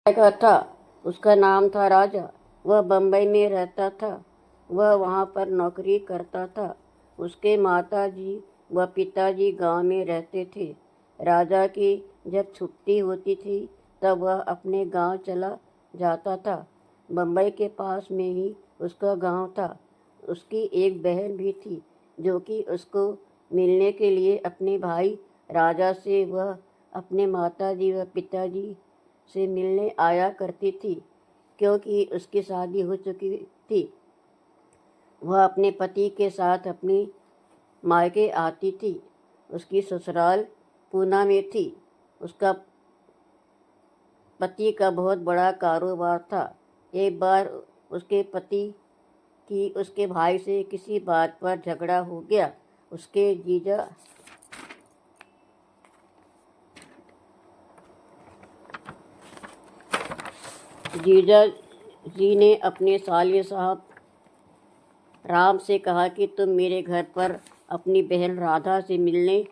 का था। उसका नाम था राजा। वह बम्बई में रहता था। वह वहाँ पर नौकरी करता था। उसके माताजी व पिताजी गांव में रहते थे। राजा की जब छुट्टी होती थी तब वह अपने गांव चला जाता था। बम्बई के पास में ही उसका गांव था। उसकी एक बहन भी थी जो कि उसको मिलने के लिए अपने भाई राजा से वह अपने माताजी व पिताजी से मिलने आया करती थी, क्योंकि उसकी शादी हो चुकी थी। वह अपने पति के साथ अपने मायके आती थी। उसकी ससुराल पूना में थी। उसका पति का बहुत बड़ा कारोबार था। एक बार उसके पति की उसके भाई से किसी बात पर झगड़ा हो गया। उसके जीजा जी ने अपने साले साहब राम से कहा कि तुम मेरे घर पर अपनी बहन राधा से मिलने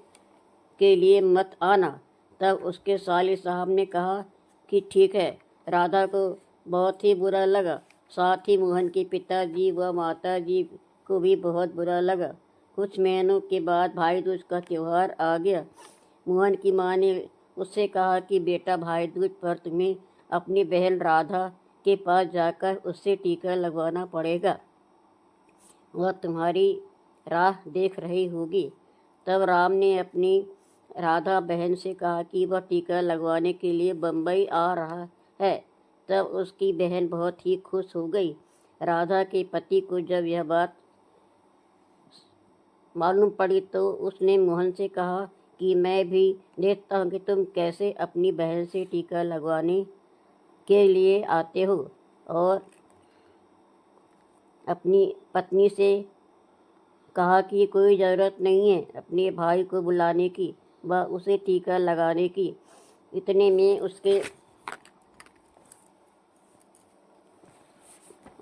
के लिए मत आना। तब उसके साले साहब ने कहा कि ठीक है। राधा को बहुत ही बुरा लगा। साथ ही मोहन के पिताजी व माताजी को भी बहुत बुरा लगा। कुछ महीनों के बाद भाई दूज का त्यौहार आ गया। मोहन की माँ ने उससे कहा कि बेटा, भाई दूज पर तुम्हें अपनी बहन राधा के पास जाकर उससे टीका लगवाना पड़ेगा। वह तुम्हारी राह देख रही होगी। तब राम ने अपनी राधा बहन से कहा कि वह टीका लगवाने के लिए बम्बई आ रहा है। तब उसकी बहन बहुत ही खुश हो गई। राधा के पति को जब यह बात मालूम पड़ी तो उसने मोहन से कहा कि मैं भी देखता हूँ कि तुम कैसे अपनी बहन से टीका लगवाने के लिए आते हो। और अपनी पत्नी से कहा कि कोई ज़रूरत नहीं है अपने भाई को बुलाने की व उसे टीका लगाने की। इतने में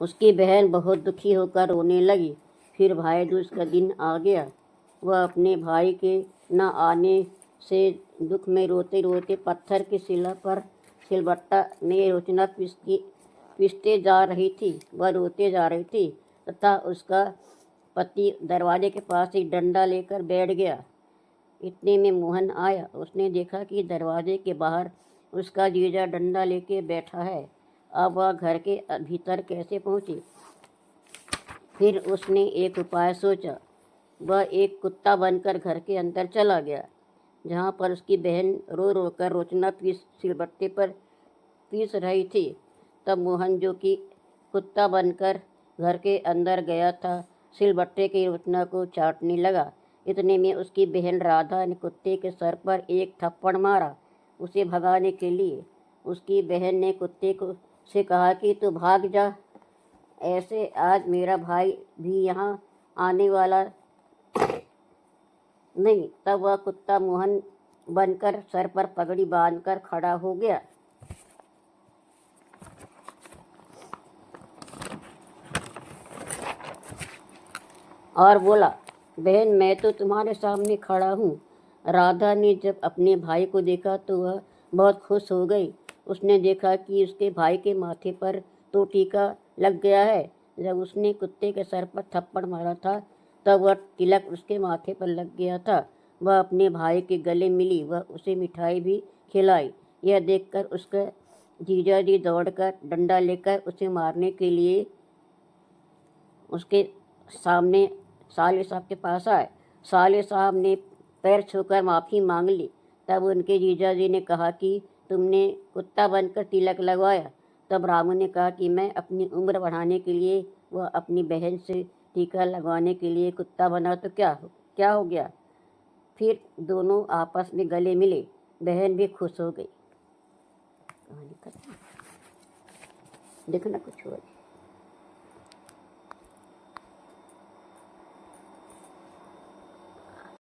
उसकी बहन बहुत दुखी होकर रोने लगी। फिर भाई दूज का दिन आ गया। वह अपने भाई के न आने से दुख में रोते रोते पत्थर की शिला पर सिलबट्टा में रोचना पीसते जा रही थी। वह रोते जा रही थी तथा उसका पति दरवाजे के पास एक डंडा लेकर बैठ गया। इतने में मोहन आया। उसने देखा कि दरवाजे के बाहर उसका जीजा डंडा लेके बैठा है। अब वह घर के भीतर कैसे पहुंची। फिर उसने एक उपाय सोचा। वह एक कुत्ता बनकर घर के अंदर चला गया, जहाँ पर उसकी बहन रो रो कर रोचना सिलबट्टे पर पीस रही थी। तब मोहन, जो कि कुत्ता बनकर घर के अंदर गया था, सिलबट्टे की रोचना को चाटने लगा। इतने में उसकी बहन राधा ने कुत्ते के सर पर एक थप्पड़ मारा उसे भगाने के लिए। उसकी बहन ने कुत्ते को से कहा कि तू भाग जा, ऐसे आज मेरा भाई भी यहाँ आने वाला नहीं। तब वह कुत्ता मोहन बनकर सर पर पगड़ी बांधकर खड़ा हो गया। और बोला, बहन, मैं तो तुम्हारे सामने खड़ा हूँ। राधा ने जब अपने भाई को देखा तो वह बहुत खुश हो गई। उसने देखा कि उसके भाई के माथे पर तो टीका लग गया है। जब उसने कुत्ते के सर पर थप्पड़ मारा था तब वह तिलक उसके माथे पर लग गया था। वह अपने भाई के गले मिली। वह उसे मिठाई भी खिलाई। यह देखकर उसका जीजाजी दौड़कर डंडा लेकर उसे मारने के लिए उसके सामने साले साहब के पास आए। साले साहब ने पैर छूकर माफ़ी मांग ली। तब उनके जीजाजी ने कहा कि तुमने कुत्ता बनकर तिलक लगवाया। तब रामू ने कहा कि मैं अपनी उम्र बढ़ाने के लिए वह अपनी बहन से टीका लगवाने के लिए कुत्ता बना तो क्या हो गया। फिर दोनों आपस में गले मिले। बहन भी खुश हो गई। कहानी खत्म। देखना कुछ हुआ।